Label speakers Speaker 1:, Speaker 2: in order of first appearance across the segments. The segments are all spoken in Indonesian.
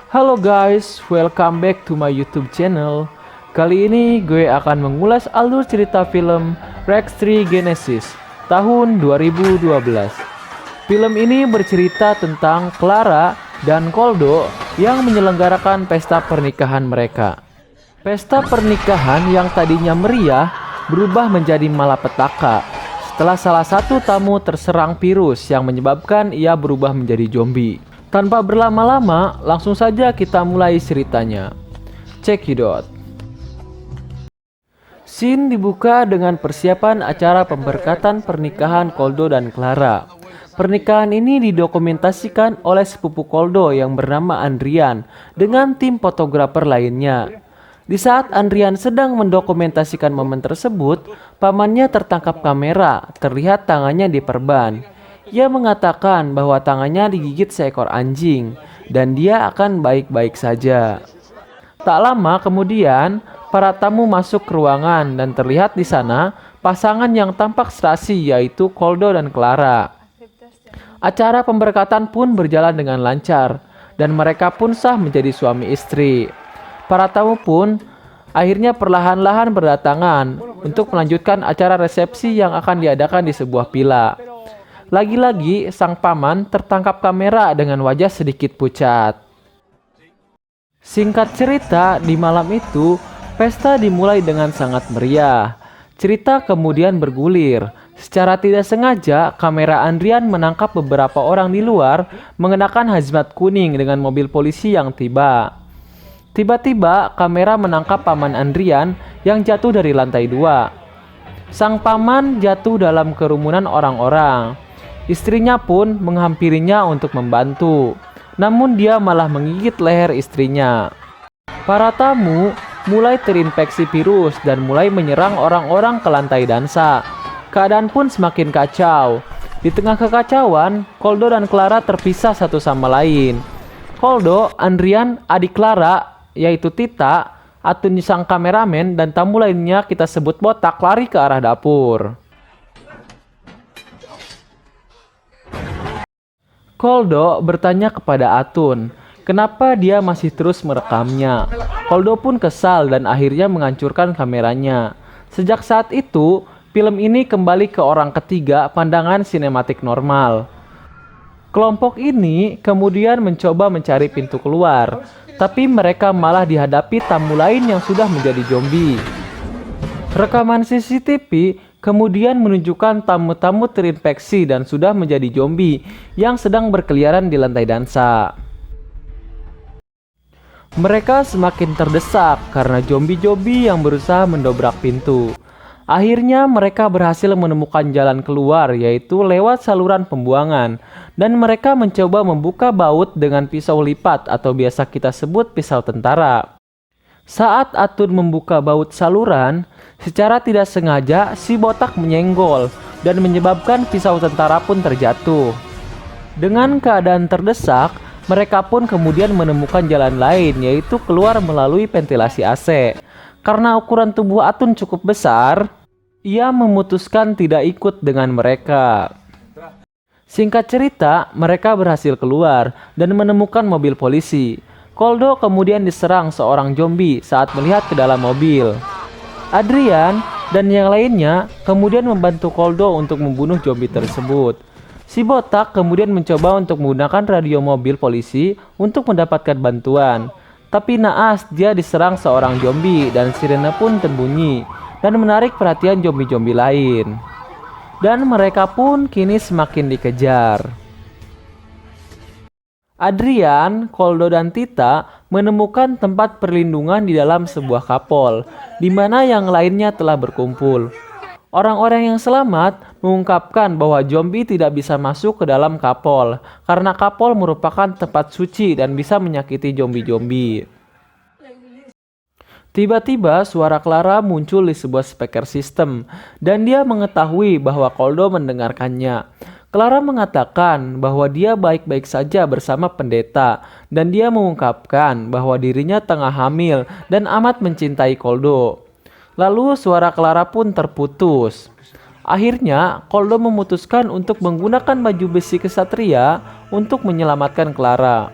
Speaker 1: Halo guys, welcome back to my YouTube channel. Kali ini gue akan mengulas alur cerita film Rex 3 Genesis tahun 2012. Film ini bercerita tentang Clara dan Koldo yang menyelenggarakan pesta pernikahan mereka. Pesta pernikahan yang tadinya meriah berubah menjadi malapetaka setelah salah satu tamu terserang virus yang menyebabkan ia berubah menjadi zombie. Tanpa berlama-lama, langsung saja kita mulai ceritanya. Check it out. Scene dibuka dengan persiapan acara pemberkatan pernikahan Koldo dan Clara. Pernikahan ini didokumentasikan oleh sepupu Koldo yang bernama Andrian dengan tim fotografer lainnya. Di saat Andrian sedang mendokumentasikan momen tersebut, pamannya tertangkap kamera, terlihat tangannya diperban. Ia mengatakan bahwa tangannya digigit seekor anjing dan dia akan baik-baik saja. Tak lama kemudian, para tamu masuk ke ruangan dan terlihat di sana pasangan yang tampak serasi yaitu Koldo dan Clara. Acara pemberkatan pun berjalan dengan lancar dan mereka pun sah menjadi suami istri. Para tamu pun akhirnya perlahan-lahan berdatangan untuk melanjutkan acara resepsi yang akan diadakan di sebuah villa. Lagi-lagi sang paman tertangkap kamera dengan wajah sedikit pucat. Singkat cerita, di malam itu pesta dimulai dengan sangat meriah. Cerita kemudian bergulir. Secara tidak sengaja, kamera Andrian menangkap beberapa orang di luar mengenakan hazmat kuning dengan mobil polisi yang tiba. Tiba-tiba kamera menangkap paman Andrian yang jatuh dari lantai 2. Sang paman jatuh dalam kerumunan orang-orang. Istrinya pun menghampirinya untuk membantu, namun dia malah menggigit leher istrinya. Para tamu mulai terinfeksi virus dan mulai menyerang orang-orang ke lantai dansa. Keadaan pun semakin kacau. Di tengah kekacauan, Koldo dan Clara terpisah satu sama lain. Koldo, Andrian, adik Clara, yaitu Tita, Atun sang kameramen, dan tamu lainnya kita sebut botak lari ke arah dapur. Koldo bertanya kepada Atun, kenapa dia masih terus merekamnya. Koldo pun kesal dan akhirnya menghancurkan kameranya. Sejak saat itu, film ini kembali ke orang ketiga pandangan sinematik normal. Kelompok ini kemudian mencoba mencari pintu keluar, tapi mereka malah dihadapi tamu lain yang sudah menjadi zombie. Rekaman CCTV kemudian menunjukkan tamu-tamu terinfeksi dan sudah menjadi zombie yang sedang berkeliaran di lantai dansa. Mereka semakin terdesak karena zombie-zombie yang berusaha mendobrak pintu. Akhirnya mereka berhasil menemukan jalan keluar, yaitu lewat saluran pembuangan, dan mereka mencoba membuka baut dengan pisau lipat atau biasa kita sebut pisau tentara. Saat Atun membuka baut saluran, secara tidak sengaja si botak menyenggol dan menyebabkan pisau tentara pun terjatuh. Dengan keadaan terdesak, mereka pun kemudian menemukan jalan lain, yaitu keluar melalui ventilasi AC. Karena ukuran tubuh Atun cukup besar, ia memutuskan tidak ikut dengan mereka. Singkat cerita, mereka berhasil keluar dan menemukan mobil polisi. Koldo kemudian diserang seorang zombie saat melihat ke dalam mobil. Adrian dan yang lainnya kemudian membantu Koldo untuk membunuh zombie tersebut. Si botak kemudian mencoba untuk menggunakan radio mobil polisi untuk mendapatkan bantuan. Tapi naas, dia diserang seorang zombie dan sirene pun terbunyi dan menarik perhatian zombie-zombie lain. Dan mereka pun kini semakin dikejar. Adrian, Koldo, dan Tita menemukan tempat perlindungan di dalam sebuah kapol, di mana yang lainnya telah berkumpul. Orang-orang yang selamat mengungkapkan bahwa zombie tidak bisa masuk ke dalam kapol, karena kapol merupakan tempat suci dan bisa menyakiti zombie-zombie. Tiba-tiba suara Clara muncul di sebuah speaker system, dan dia mengetahui bahwa Koldo mendengarkannya. Clara mengatakan bahwa dia baik-baik saja bersama pendeta dan dia mengungkapkan bahwa dirinya tengah hamil dan amat mencintai Koldo. Lalu suara Clara pun terputus. Akhirnya Koldo memutuskan untuk menggunakan baju besi kesatria untuk menyelamatkan Clara.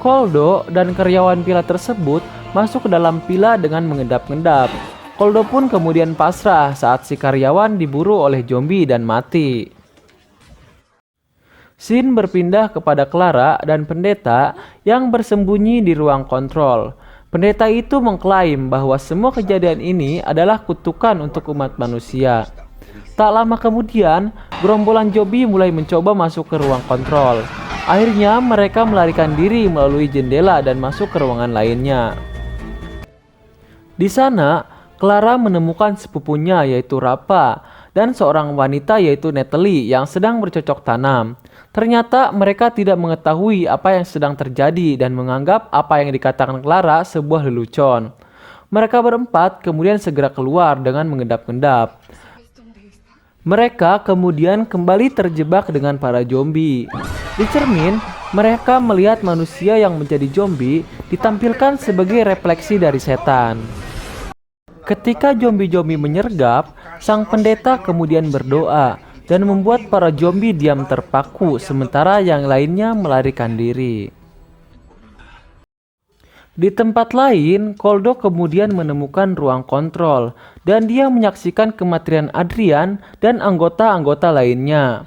Speaker 1: Koldo dan karyawan villa tersebut masuk ke dalam villa dengan mengendap-endap. Koldo pun kemudian pasrah saat si karyawan diburu oleh zombie dan mati. Scene berpindah kepada Clara dan pendeta yang bersembunyi di ruang kontrol. Pendeta itu mengklaim bahwa semua kejadian ini adalah kutukan untuk umat manusia. Tak lama kemudian, gerombolan zombie mulai mencoba masuk ke ruang kontrol. Akhirnya mereka melarikan diri melalui jendela dan masuk ke ruangan lainnya. Di sana, Clara menemukan sepupunya yaitu Rappa dan seorang wanita yaitu Natalie yang sedang bercocok tanam. Ternyata mereka tidak mengetahui apa yang sedang terjadi dan menganggap apa yang dikatakan Clara sebuah lelucon. Mereka berempat kemudian segera keluar dengan mengendap-endap. Mereka kemudian kembali terjebak dengan para zombie. Di cermin, mereka melihat manusia yang menjadi zombie ditampilkan sebagai refleksi dari setan. Ketika zombie-zombie menyergap, sang pendeta kemudian berdoa dan membuat para zombie diam terpaku sementara yang lainnya melarikan diri. Di tempat lain, Koldo kemudian menemukan ruang kontrol dan dia menyaksikan kematian Adrian dan anggota-anggota lainnya.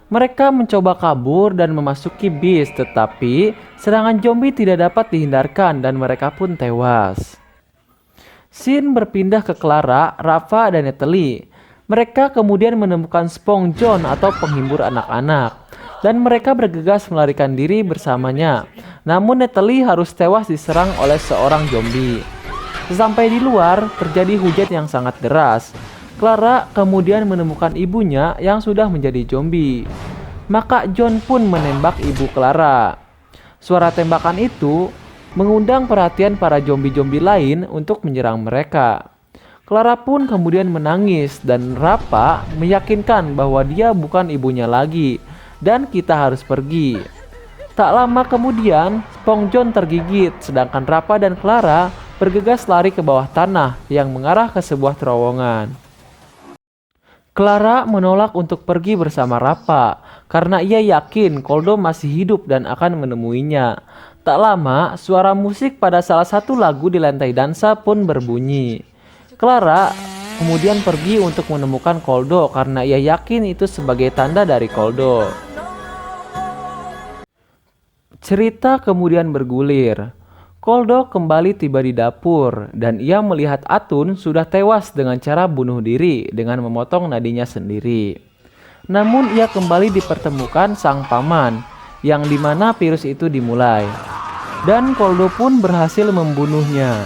Speaker 1: Mereka mencoba kabur dan memasuki bis, tetapi serangan zombie tidak dapat dihindarkan dan mereka pun tewas. Scene berpindah ke Clara, Rafa, dan Natalie. Mereka kemudian menemukan Spong John atau penghibur anak-anak dan mereka bergegas melarikan diri bersamanya. Namun Natalie harus tewas diserang oleh seorang zombie. Sesampai di luar, terjadi hujan yang sangat deras. Clara kemudian menemukan ibunya yang sudah menjadi zombie. Maka John pun menembak ibu Clara. Suara tembakan itu mengundang perhatian para zombie-zombie lain untuk menyerang mereka. Clara pun kemudian menangis dan Rappa meyakinkan bahwa dia bukan ibunya lagi dan kita harus pergi. Tak lama kemudian, Spong John tergigit sedangkan Rappa dan Clara bergegas lari ke bawah tanah yang mengarah ke sebuah terowongan. Clara menolak untuk pergi bersama Rappa karena ia yakin Koldo masih hidup dan akan menemuinya. Tak lama, suara musik pada salah satu lagu di lantai dansa pun berbunyi. Clara kemudian pergi untuk menemukan Koldo karena ia yakin itu sebagai tanda dari Koldo. Cerita kemudian bergulir. Koldo kembali tiba di dapur dan ia melihat Atun sudah tewas dengan cara bunuh diri dengan memotong nadinya sendiri. Namun ia kembali dipertemukan sang paman yang dimana virus itu dimulai. Dan Koldo pun berhasil membunuhnya.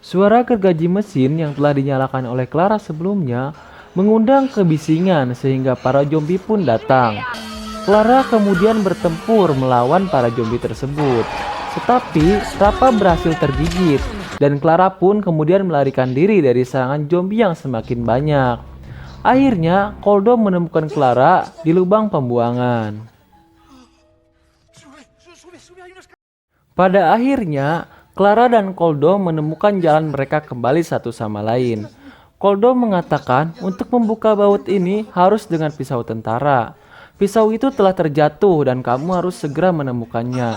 Speaker 1: Suara gergaji mesin yang telah dinyalakan oleh Clara sebelumnya mengundang kebisingan sehingga para zombie pun datang. Clara kemudian bertempur melawan para zombie tersebut. Tetapi Rappa berhasil tergigit dan Clara pun kemudian melarikan diri dari serangan zombie yang semakin banyak. Akhirnya Koldo menemukan Clara di lubang pembuangan. Pada akhirnya Clara dan Koldo menemukan jalan mereka kembali satu sama lain. Koldo mengatakan untuk membuka baut ini harus dengan pisau tentara. Pisau itu telah terjatuh dan kamu harus segera menemukannya.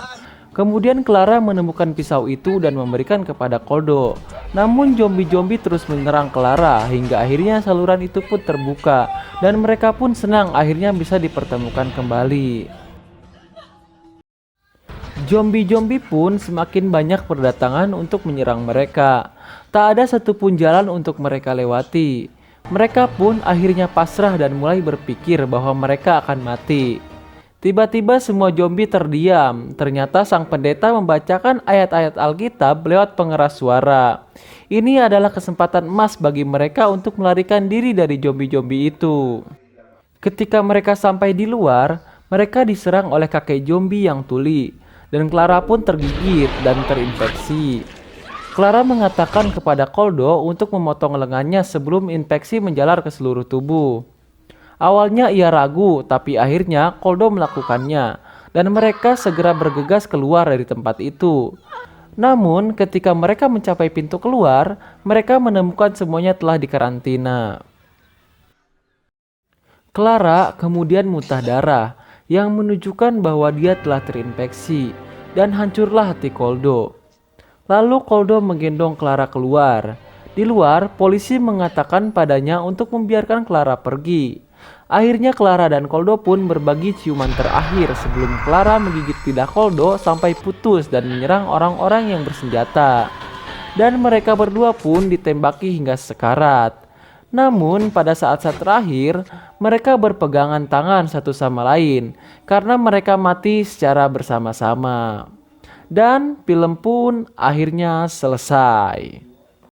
Speaker 1: Kemudian Clara menemukan pisau itu dan memberikan kepada Koldo. Namun zombie-zombie terus menyerang Clara hingga akhirnya saluran itu pun terbuka. Dan mereka pun senang akhirnya bisa dipertemukan kembali. Zombie-zombie pun semakin banyak berdatangan untuk menyerang mereka. Tak ada satupun jalan untuk mereka lewati. Mereka pun akhirnya pasrah dan mulai berpikir bahwa mereka akan mati. Tiba-tiba semua zombie terdiam. Ternyata sang pendeta membacakan ayat-ayat Alkitab lewat pengeras suara. Ini adalah kesempatan emas bagi mereka untuk melarikan diri dari zombie-zombie itu. Ketika mereka sampai di luar, mereka diserang oleh kakek zombie yang tuli. Dan Clara pun tergigit dan terinfeksi. Clara mengatakan kepada Koldo untuk memotong lengannya sebelum infeksi menjalar ke seluruh tubuh. Awalnya ia ragu, tapi akhirnya Koldo melakukannya. Dan mereka segera bergegas keluar dari tempat itu. Namun ketika mereka mencapai pintu keluar, mereka menemukan semuanya telah dikarantina. Clara kemudian muntah darah. yang menunjukkan bahwa dia telah terinfeksi, dan hancurlah hati Koldo. Lalu Koldo menggendong Clara keluar. Di luar, polisi mengatakan padanya untuk membiarkan Clara pergi. Akhirnya Clara dan Koldo pun berbagi ciuman terakhir sebelum Clara menggigit lidah Koldo sampai putus dan menyerang orang-orang yang bersenjata. Dan mereka berdua pun ditembaki hingga sekarat. Namun pada saat-saat terakhir, mereka berpegangan tangan satu sama lain karena mereka mati secara bersama-sama. Dan film pun akhirnya selesai.